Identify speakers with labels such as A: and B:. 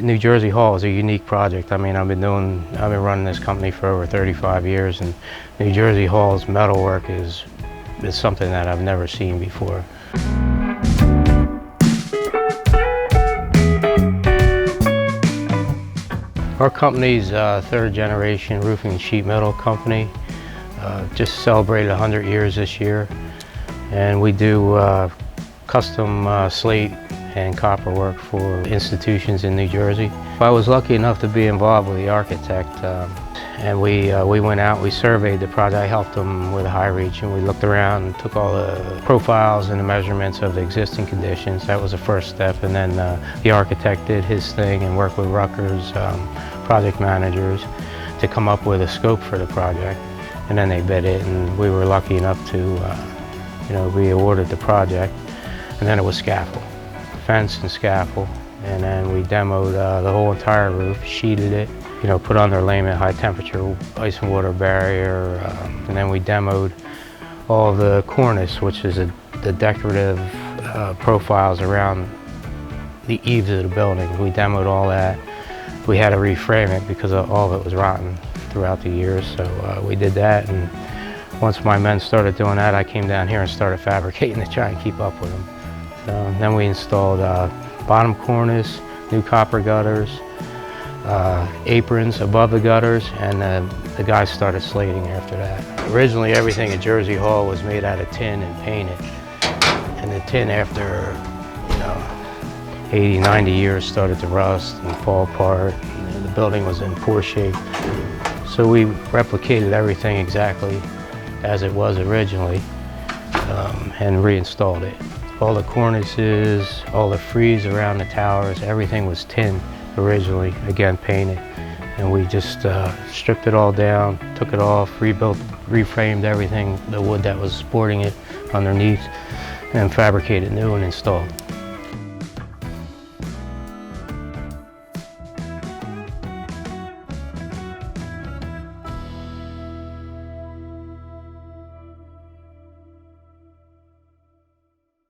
A: New Jersey Hall is a unique project. I mean, I've been running this company for over 35 years, and New Jersey Hall's metalwork is something that I've never seen before. Our company's third generation roofing and sheet metal company. Just celebrated 100 years this year, and we do custom slate and copper work for institutions in New Jersey. I was lucky enough to be involved with the architect, and we went out, we surveyed the project. I helped them with a high reach, and we looked around and took all the profiles and the measurements of the existing conditions. That was the first step, and then the architect did his thing and worked with Rutgers project managers to come up with a scope for the project, and then they bid it, and we were lucky enough to be awarded the project. And then it was scaffold. Fence and scaffold, and then we demoed the whole entire roof, sheeted it, put underlayment, high temperature ice and water barrier, and then we demoed all the cornice, which is the decorative profiles around the eaves of the building. We demoed all that. We had to reframe it because all of it was rotten throughout the years, so we did that. And once my men started doing that, I came down here and started fabricating to try and keep up with them. Then we installed bottom cornice, new copper gutters, aprons above the gutters, and the guys started slating after that. Originally, everything at Jersey Hall was made out of tin and painted. And the tin, after 80, 90 years, started to rust and fall apart. And the building was in poor shape. So we replicated everything exactly as it was originally and reinstalled it. All the cornices, all the frieze around the towers, everything was tin originally, again painted. And we just stripped it all down, took it off, rebuilt, reframed everything, the wood that was supporting it underneath, and fabricated new and installed.